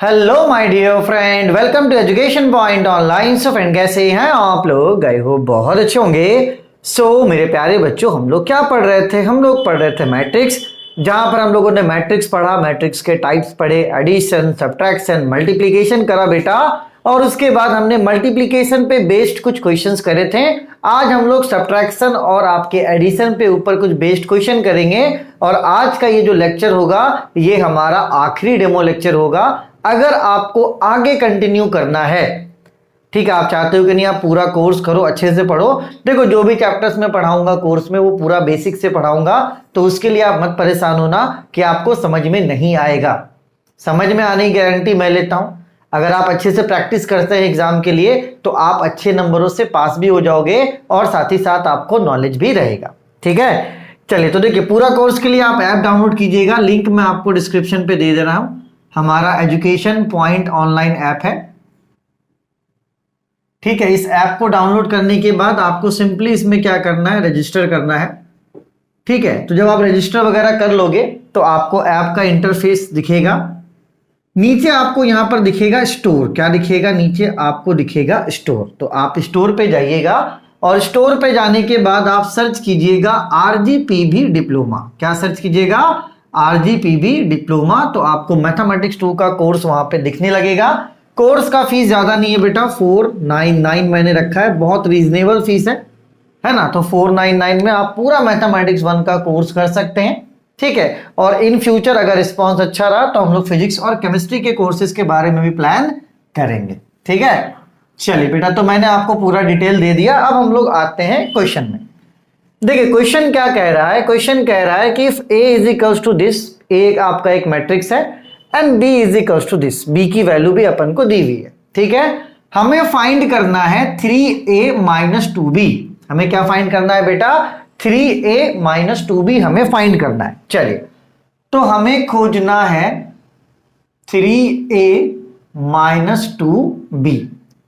Hello my dear friend, welcome to education point online. So friend, कैसे हैं आप लोग? गए हो बहुत अच्छे होंगे। मेरे प्यारे बच्चों, हम लोग क्या पढ़ रहे थे? हम लोग पढ़ रहे थे मैट्रिक्स, जहां पर हम लोगों ने मैट्रिक्स पढ़ा, मैट्रिक्स के टाइप्स पढ़े, एडिशन, सब्ट्रैक्शन, मल्टीप्लीकेशन करा बेटा। और उसके बाद हमने मल्टीप्लीकेशन पे बेस्ड कुछ क्वेश्चंस करे थे। आज हम लोग सब्ट्रैक्शन और आपके एडिशन पे ऊपर कुछ बेस्ड क्वेश्चन करेंगे। और आज का ये जो लेक्चर होगा, ये हमारा आखिरी डेमो लेक्चर होगा। अगर आपको आगे कंटिन्यू करना है, ठीक है, आप चाहते हो कि नहीं आप पूरा कोर्स करो, अच्छे से पढ़ो। देखो, जो भी चैप्टर्स मैं पढ़ाऊंगा कोर्स में, वो पूरा बेसिक से पढ़ाऊंगा, तो उसके लिए आप मत परेशान होना कि आपको समझ में नहीं आएगा। समझ में आने की गारंटी मैं लेता हूं। अगर आप अच्छे से प्रैक्टिस करते हैं एग्जाम के लिए, तो आप अच्छे नंबरों से पास भी हो जाओगे और साथ ही साथ आपको नॉलेज भी रहेगा। ठीक है, चलिए। तो देखिए, पूरा कोर्स के लिए आप ऐप डाउनलोड कीजिएगा। लिंक मैं आपको डिस्क्रिप्शन पे दे दे रहा हूं। हमारा एजुकेशन पॉइंट ऑनलाइन ऐप है। ठीक है, इस ऐप को डाउनलोड करने के बाद आपको सिंपली इसमें क्या करना है, रजिस्टर करना है। ठीक है, तो जब आप रजिस्टर वगैरह कर लोगे तो आपको ऐप का इंटरफेस दिखेगा। नीचे आपको यहां पर दिखेगा स्टोर। क्या दिखेगा? नीचे आपको दिखेगा स्टोर। तो आप स्टोर पे जाइएगा और स्टोर पे जाने के बाद आप सर्च कीजिएगा RGPV डिप्लोमा। क्या सर्च कीजिएगा? RGPV diploma. तो आपको मैथमेटिक्स 2 का कोर्स वहां पे दिखने लगेगा। कोर्स का फीस ज्यादा नहीं है बेटा, 499 मैंने रखा है, बहुत रीजनेबल फीस है ना। तो 499 में आप पूरा मैथमेटिक्स 1 का कोर्स कर सकते हैं। ठीक है, और इन फ्यूचर अगर रिस्पॉन्स अच्छा रहा तो हम लोग फिजिक्स और केमिस्ट्री के कोर्सेज के बारे में भी प्लान करेंगे। ठीक है, चलिए बेटा, तो मैंने आपको पूरा डिटेल दे दिया। अब हम लोग आते हैं क्वेश्चन में। देखिए, क्वेश्चन क्या कह रहा है? क्वेश्चन कह रहा है कि if A is equals to this, A आपका एक मैट्रिक्स है, and B is equals to this, B की वैल्यू भी अपन को दी हुई है। ठीक है, हमें फाइंड करना है 3A माइनस 2B। हमें क्या फाइंड करना है बेटा? 3A माइनस 2B हमें फाइंड करना है। चलिए, तो हमें खोजना है 3A माइनस 2B।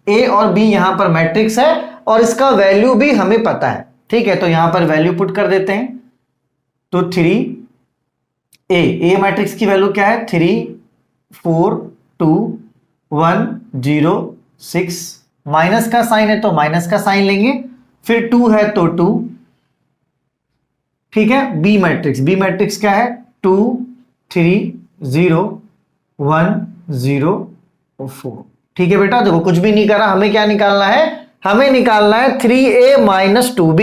A और B यहां पर मैट्रिक्स है और इसका वैल्यू भी हमें पता है। ठीक है, तो यहां पर वैल्यू पुट कर देते हैं। तो 3A मैट्रिक्स की वैल्यू क्या है? 3 4 2 1 0 6। माइनस का साइन है तो माइनस का साइन लेंगे, फिर 2 है तो 2। ठीक है, बी मैट्रिक्स क्या है? 2 3 0 1 0 4। ठीक है बेटा, देखो कुछ भी नहीं करा, हमें क्या निकालना है? हमें निकालना है 3A माइनस 2B।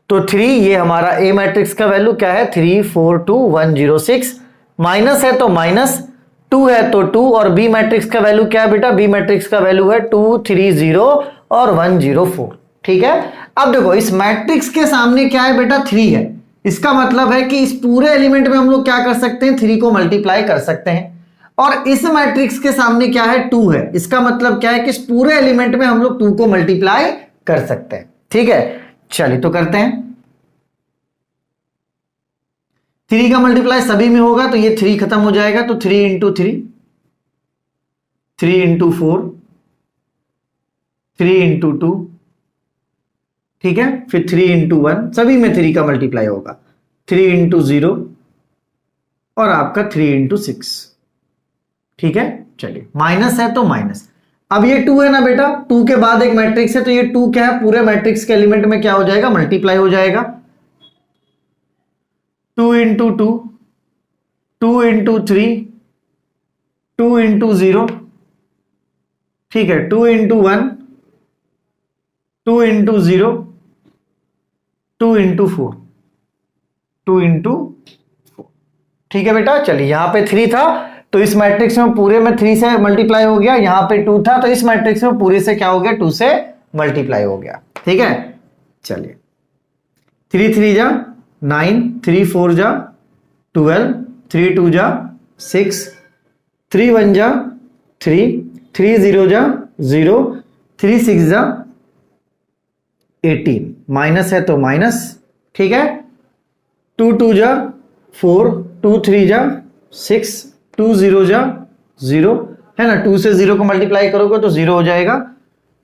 तो 3, ये हमारा A मैट्रिक्स का वैल्यू क्या है? 3 4 2 1 0 6। माइनस है तो माइनस, 2 है तो 2। और B मैट्रिक्स का वैल्यू क्या है बेटा? B मैट्रिक्स का वैल्यू है 2 3 0 और 1 0 4। ठीक है, अब देखो इस मैट्रिक्स के सामने क्या है बेटा? 3 है। इसका मतलब है कि इस पूरे एलिमेंट में हम लोग क्या कर सकते हैं? 3 को मल्टीप्लाई कर सकते हैं। और इस मैट्रिक्स के सामने क्या है? 2 है। इसका मतलब क्या है कि इस पूरे एलिमेंट में हम लोग 2 को मल्टीप्लाई कर सकते हैं। ठीक है, चलिए तो करते हैं। 3 का मल्टीप्लाई सभी में होगा तो ये 3 खत्म हो जाएगा। तो 3 इंटू 3, 3 इंटू 4, 3 इंटू 2। ठीक है, फिर 3 इंटू 1, सभी में 3 का मल्टीप्लाई होगा। 3 इंटू 0 और आपका 3 इंटू 6। ठीक है, चलिए, माइनस है तो माइनस। अब ये 2 है ना बेटा, 2 के बाद एक मैट्रिक्स है, तो ये 2 क्या है? पूरे मैट्रिक्स के एलिमेंट में क्या हो जाएगा? मल्टीप्लाई हो जाएगा। 2 इंटू 2, 2 इंटू 3, 2 इंटू 0। ठीक है, 2 इंटू 1, 2 इंटू 0, 2 इंटू 4, 2 इंटू 4। ठीक है बेटा, चलिए, यहां पे 3 था तो इस मैट्रिक्स में पूरे में 3 से मल्टीप्लाई हो गया। यहां पे 2 था तो इस मैट्रिक्स में पूरे से क्या हो गया? 2 से मल्टीप्लाई हो गया। ठीक है, चलिए, 3 3 जा 9, 3 4 जा 12, 3 2 जा 6, 3 1 जा 3, 3 0 जा 0, 3 6 जा 18। माइनस है तो माइनस। ठीक है, 2 2 जा 4, 2 3 जा 6, 2 0 जा 0, है ना। 2 से 0 को मल्टीप्लाई करोगे तो 0 हो जाएगा।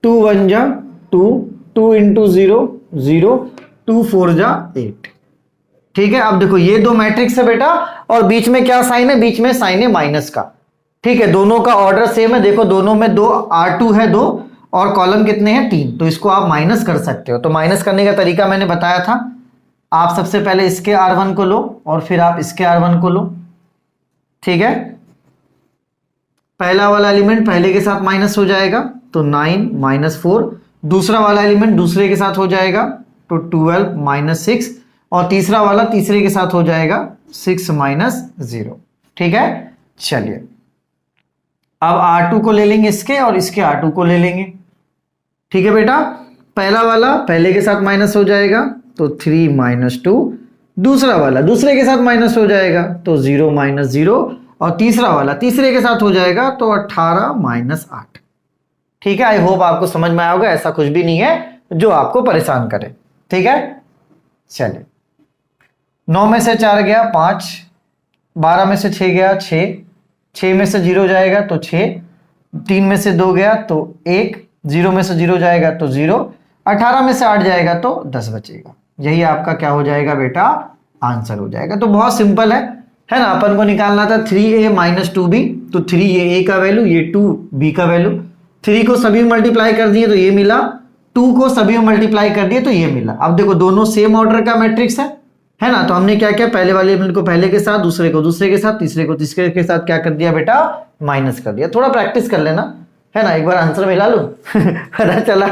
2 1 जा 2, 2 इंटू 0 0, 2 4 जा 8। ठीक है, अब देखो ये दो मैट्रिक्स है बेटा और बीच में क्या साइन है? बीच में साइन है माइनस का। ठीक है, दोनों का ऑर्डर सेम है, देखो दोनों में दो, R2 है 2 और कॉलम कितने हैं 3, तो इसको आप माइनस कर सकते हो। तो माइनस करने का तरीका मैंने बताया था, आप सबसे पहले इसके R1 को लो और फिर आप इसके R1 को लो। ठीक है, पहला वाला एलिमेंट पहले के साथ माइनस हो जाएगा तो 9 - 4, दूसरा वाला एलिमेंट दूसरे के साथ हो जाएगा तो 12 - 6, और तीसरा वाला तीसरे के साथ हो जाएगा 6 - 0। ठीक है, चलिए अब R2 को ले लेंगे इसके और इसके R2 को ले लेंगे। ठीक है बेटा, पहला वाला पहले के साथ माइनस हो जाएगा तो 3 - 2, दूसरा वाला दूसरे के साथ माइनस हो जाएगा तो 0 - 0, और तीसरा वाला तीसरे के साथ हो जाएगा तो 18 - 8। ठीक है, आई होप आपको समझ में आया होगा, ऐसा कुछ भी नहीं है जो आपको परेशान करे। ठीक है, चलिए 9 में से 4 गया 5, 12 में से 6 गया 6, 6 में से 0 जाएगा तो 6, 3 में से 2 गया तो 1, 0 में से 0 जाएगा तो 0, 18 में से 8 जाएगा तो 10 बचेगा। यही आपका क्या हो जाएगा बेटा, आंसर हो जाएगा। तो बहुत सिंपल है ना, अपन को निकालना था 3a - 2b, तो 3 ये a का वैल्यू, ये 2 b का वैल्यू, 3 को सभी मल्टीप्लाई कर दिए तो ये मिला, 2 को सभी मल्टीप्लाई कर दिए तो ये मिला। अब देखो दोनों सेम ऑर्डर का मैट्रिक्स है ना, तो हमने क्या किया, पहले वाले एलिमेंट को पहले के साथ, दूसरे को दूसरे के साथ, तीसरे को तीसरे के साथ क्या कर दिया बेटा, माइनस कर दिया। थोड़ा प्रैक्टिस कर लेना, है ना, एक बार आंसर मिला लो पता चला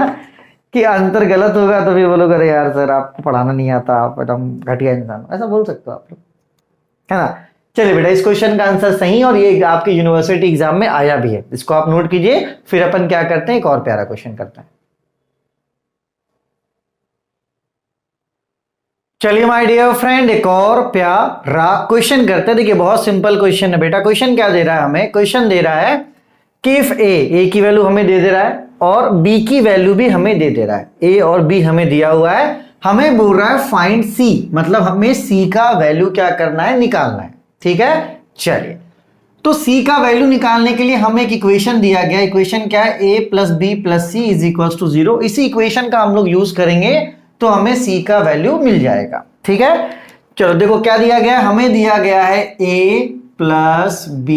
कि आंसर गलत होगा तो भी बोलोगे अरे यार सर आपको पढ़ाना नहीं आता, आप एकदम घटिया इंसान, ऐसा बोल सकते हो आप लोग, है ना। चलिए बेटा, इस क्वेश्चन का आंसर सही और ये आपके यूनिवर्सिटी एग्जाम में आया भी है, इसको आप नोट कीजिए। फिर अपन क्या करते हैं, एक और प्यारा क्वेश्चन करते हैं। चलिए माय डियर फ्रेंड, एक और प्यारा क्वेश्चन करते हैं। देखिए बहुत सिंपल क्वेश्चन है बेटा। क्वेश्चन क्या दे रहा है हमें, क्वेश्चन दे रहा है कि इफ ए की वैल्यू हमें दे रहा है और बी की वैल्यू भी हमें दे रहा है, ए और बी हमें दिया हुआ है, हमें बोल रहा है फाइंड सी, मतलब हमें सी का वैल्यू क्या करना है, निकालना है। ठीक है, चलिए तो सी का वैल्यू निकालने के लिए हमें एक इक्वेशन दिया गया। इक्वेशन क्या है, a + b + c = 0। इसी इक्वेशन का हम लोग यूज करेंगे तो हमें सी का वैल्यू मिल जाएगा। ठीक है, चलो देखो क्या दिया गया है, हमें दिया गया है a + b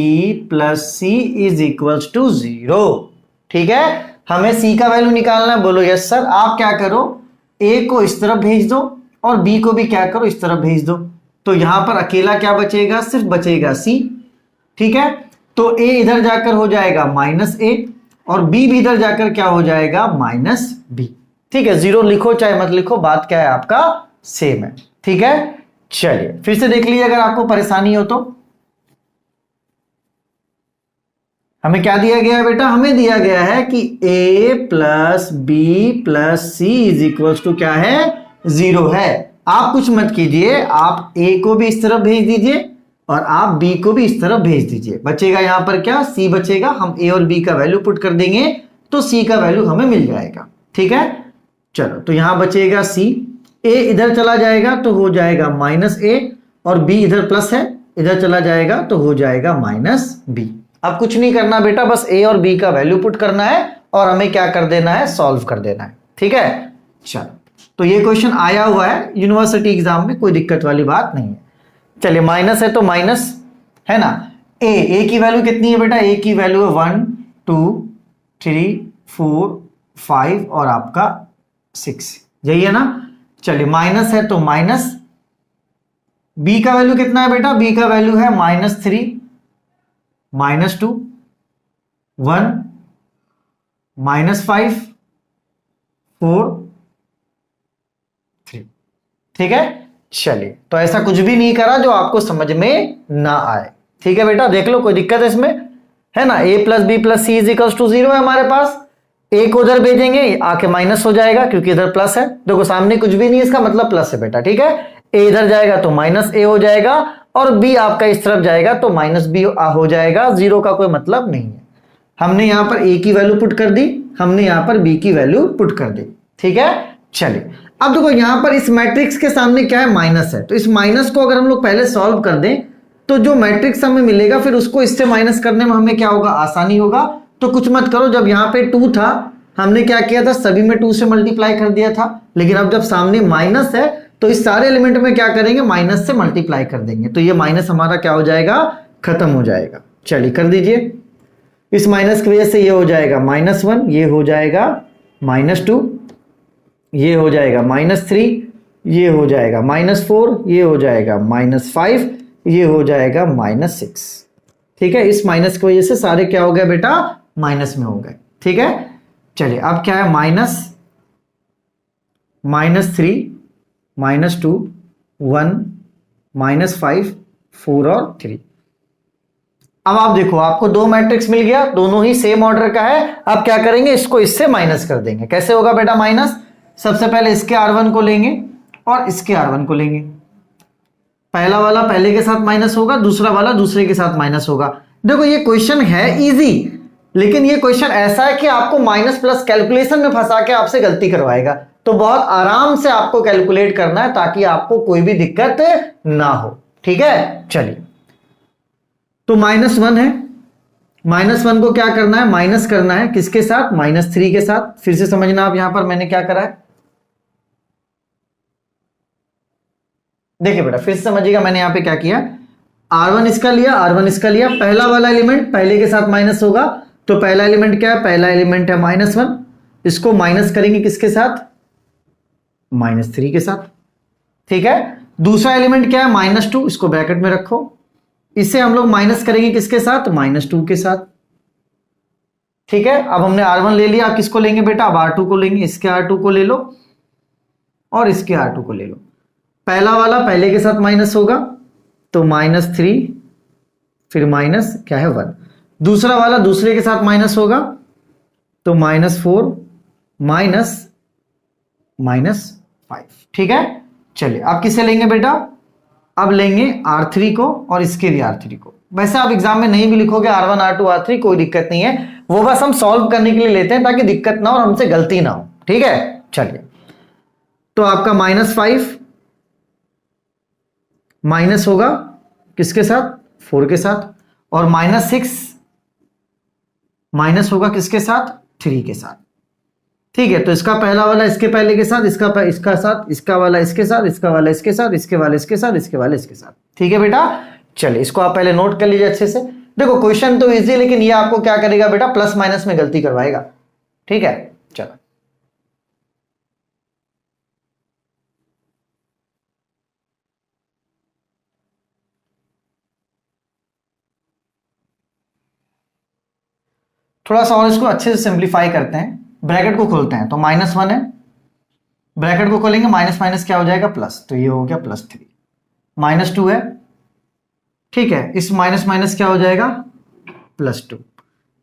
+ c = 0। ठीक है, हमें सी का वैल्यू निकालना है। बोलो यस सर। आप क्या करो, a को इस तरफ भेज दो और b को भी क्या करो, इस तरफ भेज दो, तो यहां पर अकेला क्या बचेगा, सिर्फ बचेगा c। ठीक है, तो a इधर जाकर हो जाएगा -a और b भी इधर जाकर क्या हो जाएगा, -b। ठीक है, 0 लिखो चाहे मत लिखो, बात क्या है आपका सेम है। ठीक है, चलिए फिर से देख लीजिए अगर आपको परेशानी हो तो। हमें क्या दिया गया है बेटा, हमें दिया गया है कि a + b + c = क्या है, 0 है। आप कुछ मत कीजिए, आप a को भी इस तरफ भेज दीजिए और आप b को भी इस तरफ भेज दीजिए। बचेगा यहां पर क्या, c बचेगा। हम a और b का वैल्यू पुट कर देंगे तो c का वैल्यू हमें मिल जाएगा। ठीक है, चलो तो यहां बचेगा c, a इधर चला जाएगा तो हो जाएगा -a और b इधर प्लस है, इधर चला जाएगा तो हो जाएगा -b। अब कुछ नहीं करना बेटा, बस a और b का वैल्यू पुट करना है और हमें क्या कर देना है, सॉल्व कर देना है। ठीक है, चलो तो ये क्वेश्चन आया हुआ है यूनिवर्सिटी एग्जाम में, कोई दिक्कत वाली बात नहीं है। चलिए माइनस है तो माइनस, है ना। a की वैल्यू कितनी है बेटा, a की वैल्यू है 1 2 3 4 5 और आपका 6, यही है ना। चलिए माइनस है तो माइनस, b का वैल्यू कितना है बेटा, b का वैल्यू है -3 -2 1 -5 4 3। ठीक है, चलिए तो ऐसा कुछ भी नहीं करा जो आपको समझ में ना आए। ठीक है बेटा, देख लो कोई दिक्कत है इसमें, है ना। a + b + c = 0 है हमारे पास, a को उधर भेजेंगे आके माइनस हो जाएगा क्योंकि इधर प्लस है। देखो सामने कुछ भी नहीं है, इसका मतलब प्लस है बेटा। ठीक है, a इधर जाएगा तो -a हो जाएगा और b आपका इस तरफ जाएगा तो -b हो जाएगा। 0 का कोई मतलब नहीं है। हमने यहां पर a की वैल्यू पुट कर दी, हमने यहां पर b की वैल्यू पुट कर दी। ठीक है, चलिए अब देखो यहां पर इस मैट्रिक्स के सामने क्या है, माइनस है, तो इस माइनस को अगर हम लोग पहले सॉल्व कर दें तो जो मैट्रिक्स हमें मिलेगा फिर उसको इससे माइनस करने में हमें क्या होगा, आसानी होगा। तो कुछ मत करो, जब यहाँ पे 2 था हमने क्या किया था, सभी में 2 से मल्टीप्लाई कर दिया था, लेकिन अब जब सामने माइनस है तो इस सारे एलिमेंट में क्या करेंगे, माइनस से मल्टीप्लाई कर देंगे, तो ये माइनस हमारा क्या हो जाएगा, खत्म हो जाएगा। चलिए कर दीजिए, इस माइनस की वजह से ये हो जाएगा -1, ये हो जाएगा -2, ये हो जाएगा -3, ये हो जाएगा -4, ये हो जाएगा -5, ये हो जाएगा -6। ठीक है, इस माइनस की वजह से सारे क्या हो गए बेटा, माइनस में हो गए। ठीक है, चलिए अब क्या है, -3, -2, 1, -5, 4 और 3। अब आप देखो, आपको दो मैट्रिक्स मिल गया, दोनों ही सेम ऑर्डर का है। अब क्या करेंगे, इसको इससे माइनस कर देंगे। कैसे होगा बेटा माइनस, सबसे पहले इसके R1 को लेंगे और इसके R1 को लेंगे। पहला वाला पहले के साथ माइनस होगा, दूसरा वाला दूसरे के साथ माइनस होगा। देखो ये क्वेश्चन है इजी, लेकिन ये क्वेश्चन ऐसा है कि आपको माइनस प्लस कैलकुलेशन में फंसा के आपसे गलती करवाएगा। तो बहुत आराम से आपको कैलकुलेट करना है ताकि आपको कोई भी दिक्कत ना हो। ठीक है, चलिए तो -1 है, -1 को क्या करना है, माइनस करना है किसके साथ, -3 के साथ। फिर से समझना आप, यहां पर मैंने क्या करा है, देखिए बेटा फिर से समझिएगा, मैंने यहां पे क्या किया, R1 इसका लिया, R1 इसका लिया। पहला वाला एलिमेंट पहले के साथ माइनस होगा, तो पहला एलिमेंट क्या है, पहला एलिमेंट है -1, इसको माइनस करेंगे किसके साथ, -3 के साथ। ठीक है, दूसरा एलिमेंट क्या है, -2, इसको ब्रैकेट में रखो, इसे हम लोग माइनस करेंगे किसके साथ, -2 के साथ। ठीक है, अब हमने R1 ले लिया, आप किसको लेंगे बेटा, अब R2 को लेंगे, इसके R2 को ले लो और इसके R2 को ले लो। पहला वाला पहले के साथ माइनस होगा, तो -3, फिर माइनस क्या है 1। दूसरा वाला दूसरे के साथ माइनस होगा, तो -4 -5। ठीक है, चलिए अब किसे लेंगे बेटा, अब लेंगे R3 को और इसके भी R3 को। वैसे आप एग्जाम में नहीं भी लिखोगे R1 R2 R3, कोई दिक्कत नहीं है, वो बस हम सॉल्व करने के लिए लेते हैं ताकि दिक्कत ना हो और हमसे गलती ना हो। ठीक है, चलिए तो आपका -5 माइनस होगा किसके साथ, 4 के साथ, और -6 माइनस होगा किसके साथ, 3 के साथ। ठीक है, तो इसका पहला वाला इसके पहले के साथ, इसका साथ, इसका वाला इसके साथ, इसका वाला इसके साथ, इसके वाले इसके साथ, इसके वाले इसके साथ। ठीक है बेटा, चलिए इसको आप पहले नोट कर लीजिए अच्छे से। देखो क्वेश्चन तो इजी है, लेकिन ये आपको क्या करेगा बेटा, प्लस माइनस में गलती करवाएगा। ठीक है, चलो थोड़ा सा और इसको अच्छे से सिंप्लीफाई करते हैं। ब्रैकेट को खोलते हैं, तो -1 है, ब्रैकेट को खोलेंगे, माइनस माइनस क्या हो जाएगा, प्लस, तो ये हो गया +3। -2 है, ठीक है, इस माइनस माइनस क्या हो जाएगा, +2।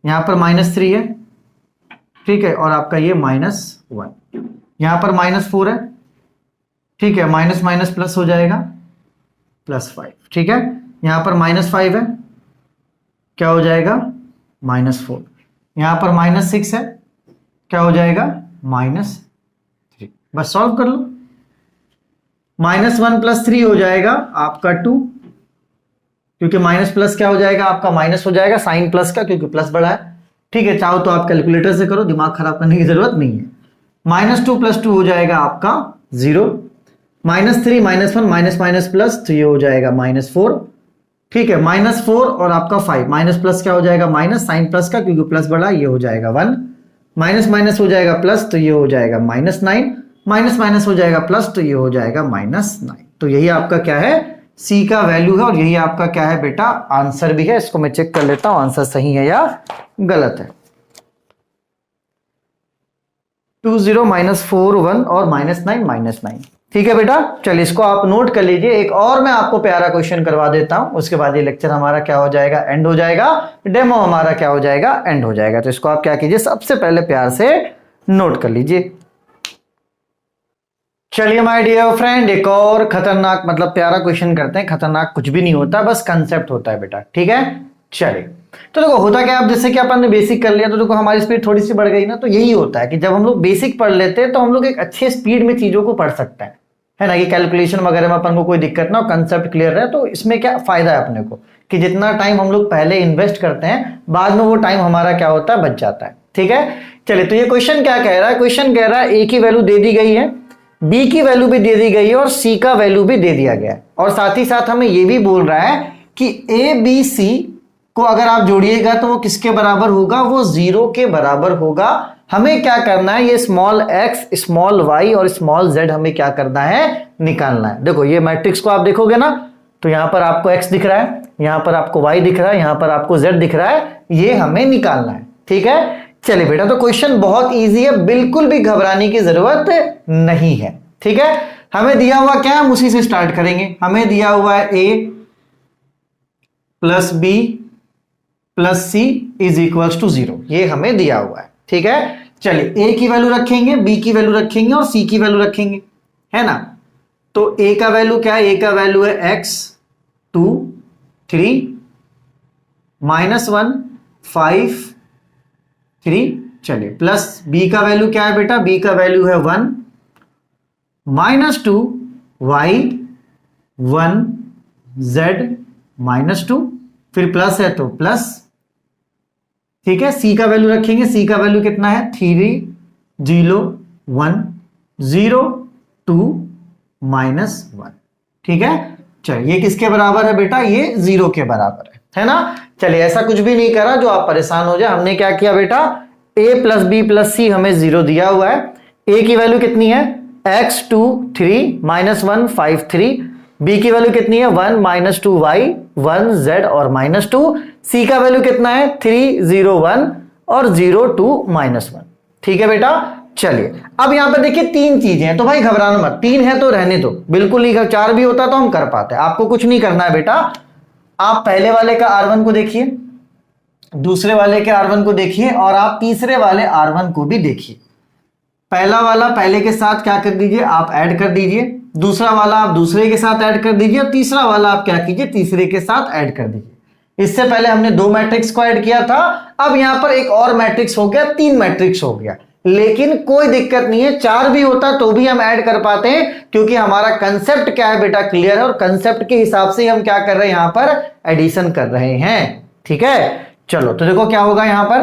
यहां पर -3 है, ठीक है, और आपका ये -1। यहां पर -4 है, ठीक है, माइनस माइनस प्लस हो जाएगा +5। ठीक है, यहां पर -5 है, क्या हो जाएगा, -4। यहां पर -6 है, क्या हो जाएगा, -3। बस सॉल्व कर लो, -1 + 3 हो जाएगा आपका 2, क्योंकि माइनस प्लस क्या हो जाएगा आपका, माइनस हो जाएगा साइन प्लस का, क्योंकि प्लस बड़ा है। ठीक है, चाहो तो आप कैलकुलेटर से करो, दिमाग खराब करने की जरूरत नहीं है। -2 + 2 हो जाएगा आपका 0, -3 -1 माइनस माइनस प्लस, तो ये हो जाएगा -4। ठीक है, -4 और आपका 5, माइनस प्लस क्या हो जाएगा, माइनस साइन प्लस का, क्योंकि प्लस बड़ा, ये हो जाएगा 1, माइनस माइनस हो जाएगा प्लस, तो ये हो जाएगा -9, माइनस माइनस हो जाएगा प्लस, तो ये हो जाएगा -9। तो यही आपका क्या है, सी का वैल्यू है, और यही आपका क्या है बेटा, आंसर भी है। इसको मैं चेक कर लेता हूं आंसर सही है या गलत है। 2 0 -4 1 और -9 -9। ठीक है बेटा, चलिए इसको आप नोट कर लीजिए। एक और मैं आपको प्यारा क्वेश्चन करवा देता हूं, उसके बाद ये लेक्चर हमारा क्या हो जाएगा, एंड हो जाएगा, डेमो हमारा क्या हो जाएगा, एंड हो जाएगा। तो इसको आप क्या कीजिए, सबसे पहले प्यार से नोट कर लीजिए। चलिए माय डियर फ्रेंड, एक और खतरनाक मतलब प्यारा क्वेश्चन करते हैं। खतरनाक कुछ भी नहीं होता, बस कंसेप्ट होता है बेटा। ठीक है, चलिए तो देखो होता क्या, आप जैसे कि अपन ने बेसिक कर लिया, तो देखो हमारी स्पीड थोड़ी सी बढ़ गई ना। तो यही होता है कि जब हम लोग बेसिक पढ़ लेते हैं तो हम लोग एक अच्छे स्पीड में चीजों को पढ़ सकते हैं, है ना, कि कैलकुलेशन वगैरह में अपन को कोई दिक्कत ना हो, कंसेप्ट क्लियर रहे। तो इसमें क्या फायदा है अपने को, कि जितना टाइम हम लोग पहले इन्वेस्ट करते हैं, बाद में वो टाइम हमारा क्या होता है, बच जाता है। ठीक है, चलिए तो ये क्वेश्चन क्या कह रहा है, क्वेश्चन कह रहा है ए की वैल्यू दे दी गई है, बी की वैल्यू भी दे दी गई है, और सी का वैल्यू भी दे दिया गया है। और साथ ही साथ हमें यह भी बोल रहा है कि ए बी सी को अगर आप जोड़िएगा तो वो किसके बराबर होगा, वो 0 के बराबर होगा। हमें क्या करना है, ये स्मॉल x स्मॉल y और स्मॉल z हमें क्या करना है, निकालना है। देखो ये मैट्रिक्स को आप देखोगे ना, तो यहां पर आपको x दिख रहा है, यहां पर आपको y दिख रहा है, यहां पर आपको z दिख रहा है, ये हमें निकालना है। ठीक है, चलिए बेटा, तो क्वेश्चन बहुत इजी है, बिल्कुल भी घबराने की जरूरत नहीं है। ठीक है, हमें दिया हुआ क्या है, हम उसी से स्टार्ट करेंगे। हमें दिया हुआ है a plus b plus c is equals to 0, ये हमें दिया हुआ है। ठीक है, चलिए a की वैल्यू रखेंगे, b की वैल्यू रखेंगे और c की वैल्यू रखेंगे, है ना। तो a का वैल्यू क्या है, a का वैल्यू है x 2 3 -1 5 3, चलिए प्लस b का वैल्यू क्या है बेटा, b का वैल्यू है 1 -2 y 1 z -2, फिर प्लस है तो प्लस। ठीक है, c का वैल्यू रखेंगे, c का वैल्यू कितना है 3 0 1 0 2 -1। ठीक है, चलिए ये किसके बराबर है बेटा, ये 0 के बराबर है ना। चलिए ऐसा कुछ भी नहीं करा जो आप परेशान हो जाए। हमने क्या किया बेटा, a plus b plus c हमें 0 दिया हुआ है। a की वैल्यू कितनी है, x 2 3 -1 5 3, b की वैल्यू कितनी है 1 -2 y 1 z और -2, c का वैल्यू कितना है 3 0 1 और 0 2 -1। ठीक है बेटा, चलिए अब यहां पर देखिए 3 चीजें हैं, तो भाई घबराना मत, 3 है तो रहने दो, बिल्कुल नहीं, 4 भी होता तो हम कर पाते। आपको कुछ नहीं करना है बेटा, आप पहले वाले का R1 को देखिए, दूसरे वाले के R1 को देखिए और आप तीसरे वाले R1 को भी देखिए। पहला वाला पहले के साथ क्या कर दीजिए, आप ऐड कर दीजिए, दूसरा वाला आप दूसरे के साथ ऐड कर दीजिए और तीसरा वाला आप क्या कीजिए, तीसरे के साथ ऐड कर दीजिए। इससे पहले हमने 2 मैट्रिक्स को ऐड किया था, अब यहां पर एक और मैट्रिक्स हो गया, 3 मैट्रिक्स हो गया। लेकिन कोई दिक्कत नहीं है, 4 भी होता तो भी हम ऐड कर पाते हैं, क्योंकि हमारा कंसेप्ट क्या है बेटा, क्लियर है, और कंसेप्ट के हिसाब से हम क्या कर रहे हैं, यहां पर एडिशन कर रहे हैं। ठीक है, चलो तो देखो क्या होगा यहां पर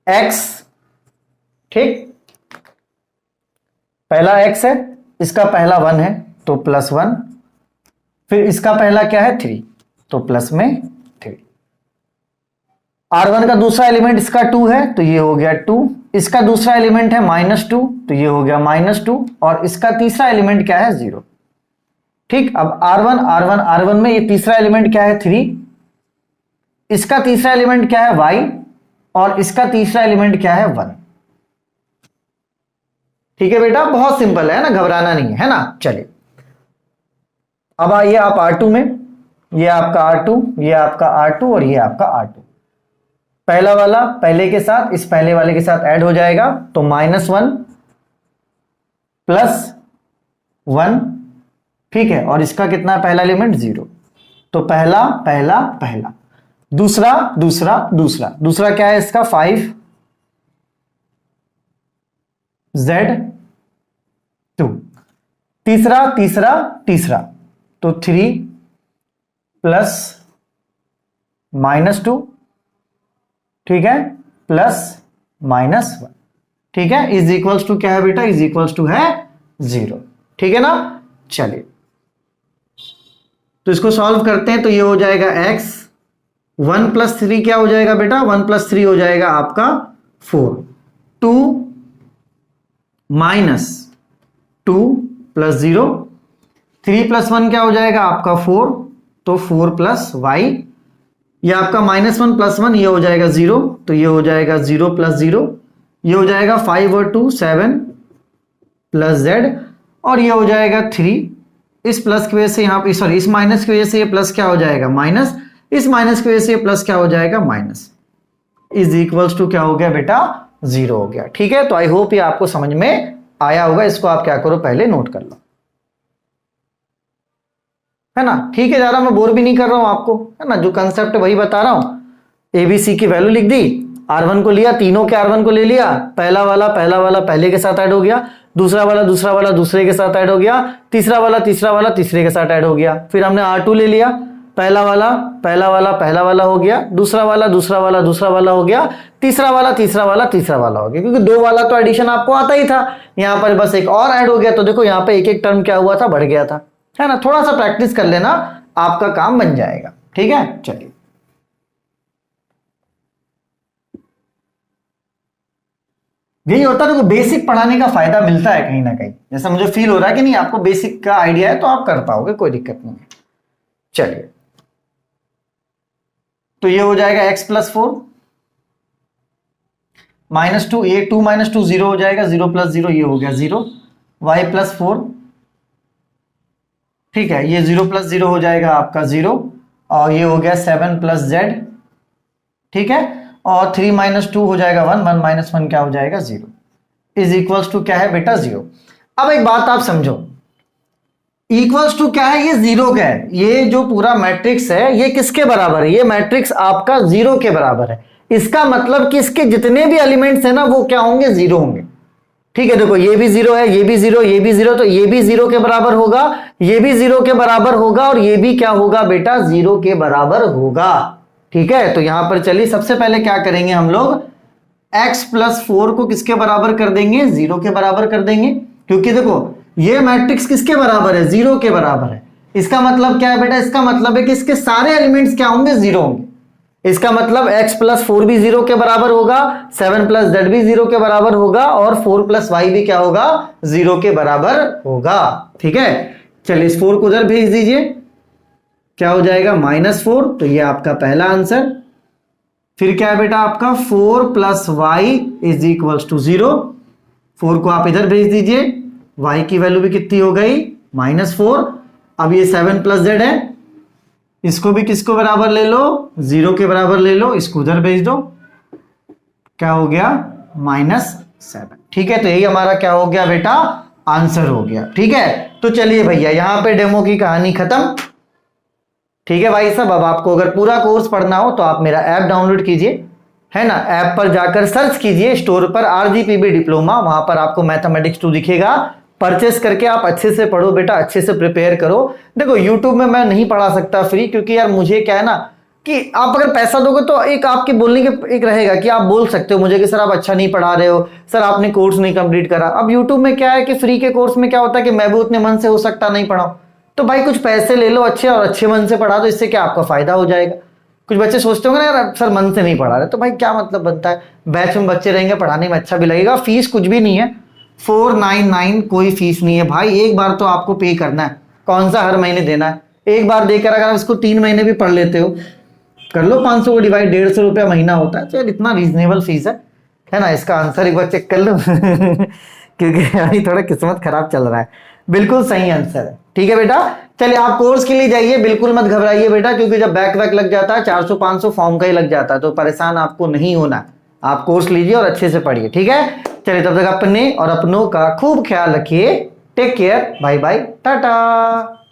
x, ठीक, पहला x है, इसका पहला 1 है तो +1, फिर इसका पहला क्या है 3 तो प्लस में 3, R1 का दूसरा एलिमेंट इसका 2 है तो ये हो गया 2, इसका दूसरा एलिमेंट है -2 तो ये हो गया -2, और इसका तीसरा एलिमेंट क्या है 0। ठीक, अब R1 में ये तीसरा एलिमेंट क्या है 3, इसका तीसरा एलिमेंट क्या है y और इसका तीसरा एलिमेंट क्या है 1। ठीक है बेटा, बहुत सिंपल है ना, घबराना नहीं है ना। चलिए अब आइए आप R2 में, ये आपका R2, ये आपका R2 और ये आपका R2। पहला वाला पहले के साथ इस पहले वाले के साथ ऐड हो जाएगा तो -1 +1, ठीक है, और इसका कितना पहला एलिमेंट 0, तो पहला पहला पहला, दूसरा दूसरा दूसरा, दूसरा क्या है इसका 5 Z2, तीसरा तीसरा तीसरा तो 3 +-2, ठीक है, +-1, ठीक है, इज इक्वल्स टू क्या है बेटा, इज इक्वल्स टू है 0। ठीक है ना, चलिए तो इसको सॉल्व करते हैं, तो ये हो जाएगा x 1 + 3 क्या हो जाएगा बेटा, 1 + 3 हो जाएगा आपका 4, 2 -2 + 0, 3 + 1 क्या हो जाएगा आपका 4, तो 4 + y, ये आपका -1 + 1 ये हो जाएगा 0, तो ये हो जाएगा 0 + 0, ये हो जाएगा 5 और 2 7 + z, और ये हो जाएगा 3, इस प्लस की वजह से यहाँ पे, सॉरी इस माइनस की वजह से ये प्लस क्या हो जाएगा माइनस, इस माइनस की वजह से ये प्लस क्या हो जाएगा माइनस, इज इक्वल्स टू क्या हो गया बेटा 0 हो गया। ठीक है, तो आई होप ये आपको समझ में आया होगा, इसको आप क्या करो पहले नोट कर लो, है ना। ठीक है, ज्यादा मैं बोर भी नहीं कर रहा हूं आपको, है ना, जो कंसेप्ट वही बता रहा हूं। ABC की वैल्यू लिख दी, R1 को लिया, तीनों के R1 को ले लिया, पहला वाला पहले के साथ ऐड हो गया, दूसरा वाला दूसरे के साथ ऐड हो गया, तीसरा वाला तीसरे के साथ ऐड हो गया, फिर हमने R2 ले लिया, पहला वाला हो गया, दूसरा वाला हो गया, तीसरा वाला हो गया, क्योंकि 2 वाला तो एडिशन आपको आता ही था, यहां पर बस एक और ऐड हो गया, तो देखो यहां पे एक एक टर्म क्या हुआ था, बढ़ गया था, है ना। थोड़ा सा प्रैक्टिस कर लेना, आपका काम बन जाएगा। ठीक है, चलिए यही होता है, तो बेसिक पढ़ाने का फायदा मिलता है कहीं ना कहीं, जैसा मुझे फील हो रहा है कि नहीं आपको बेसिक का आइडिया है तो आप कर पाओगे, कोई दिक्कत नहीं है। चलिए तो ये हो जाएगा x+4 -2, ये 2 - 2 0 हो जाएगा, 0 + 0 ये हो गया 0, y+4, ठीक है, ये 0 + 0 हो जाएगा आपका 0, और ये हो गया 7 + z, ठीक है, और 3 - 2 हो जाएगा 1, 1 - 1 क्या हो जाएगा 0, इज इक्वल्स टू क्या है बेटा 0। अब एक बात आप समझो, इक्वल्स टू क्या है, ये 0 का है, ये जो पूरा मैट्रिक्स है ये किसके बराबर है, ये मैट्रिक्स आपका 0 के बराबर है। इसका मतलब कि इसके जितने भी एलिमेंट्स है ना वो क्या होंगे, 0 होंगे। ठीक है, देखो ये भी 0 है, ये भी 0, ये भी 0, तो ये भी 0 के बराबर होगा, ये भी 0 के बराबर होगा, और ये भी क्या होगा बेटा 0 के बराबर होगा। ठीक है, तो यहां पर चलिए सबसे पहले क्या करेंगे हम लोग, x+4 को किसके बराबर कर देंगे, 0 के बराबर कर देंगे, क्योंकि देखो ये मैट्रिक्स किसके बराबर है, 0 के बराबर है। इसका मतलब क्या है बेटा, इसका मतलब है कि इसके सारे एलिमेंट्स क्या होंगे, 0 होंगे। इसका मतलब x+4 भी 0 के बराबर होगा, 7 + z भी 0 के बराबर होगा, और 4 + y भी क्या होगा, 0 के बराबर होगा। ठीक है, चलिए इस 4 को उधर भेज दीजिए, क्या हो जाएगा -4, तो ये आपका पहला आंसर। फिर क्या है बेटा आपका 4 + y = 0, 4 को आप इधर भेज दीजिए, y की वैल्यू भी कितनी हो गई, -4। अब ये 7 + z है, इसको भी किसको बराबर ले लो, 0 के बराबर ले लो, इसको उधर भेज दो, क्या हो गया -7। ठीक है, तो यही हमारा क्या हो गया बेटा, आंसर हो गया। ठीक है, तो चलिए भैया यहां पे डेमो की कहानी खत्म। ठीक है भाई साहब, अब आपको अगर पूरा कोर्स पढ़ना हो तो आप मेरा ऐप डाउनलोड कीजिए, है ना, ऐप पर जाकर सर्च कीजिए स्टोर पर RGPB डिप्लोमा, वहां पर आपको मैथमेटिक्स 2 दिखेगा, परचेस करके आप अच्छे से पढ़ो बेटा, अच्छे से प्रिपेयर करो। देखो यूट्यूब में मैं नहीं पढ़ा सकता फ्री, क्योंकि यार मुझे क्या है ना कि आप अगर पैसा दोगे तो एक आपके बोलने के एक रहेगा कि आप बोल सकते हो मुझे कि सर आप अच्छा नहीं पढ़ा रहे हो, सर आपने कोर्स नहीं कंप्लीट करा। अब यूट्यूब में क्या है कि फ्री के कोर्स में क्या होता है कि मैं भी उतने मन से हो सकता नहीं पढ़ाऊं, तो भाई कुछ पैसे ले लो अच्छे, और अच्छे मन से पढ़ा दो, इससे क्या आपका फायदा हो जाएगा। कुछ बच्चे सोचते होंगे ना यार सर मन से नहीं पढ़ा रहे, तो भाई क्या मतलब बनता है, बैच में बच्चे रहेंगे, पढ़ाने में अच्छा भी लगेगा, फीस कुछ भी नहीं है, 499 कोई फीस नहीं है भाई, एक बार तो आपको पे करना है, कौन सा हर महीने देना है, एक बार देकर अगर आप इसको 3 महीने भी पढ़ लेते हो, कर लो 500 को डिवाइड, 150 रुपया महीना होता है, तो यार इतना रीजनेबल फीस है ना। इसका आंसर एक बार चेक कर लो क्योंकि अभी थोड़ा किस्मत खराब चल रहा है, बिल्कुल सही आंसर है। ठीक है बेटा, चलिए आप कोर्स के लिए जाइए, बिल्कुल मत घबराइए बेटा, क्योंकि जब बैक वैक लग जाता है 400-500 फॉर्म का ही लग जाता है, तो परेशान आपको नहीं होना, आप कोर्स लीजिए और अच्छे से पढ़िए। ठीक है, चलिए तब तक अपने और अपनों का खूब ख्याल रखिए, take care, bye bye, Tata.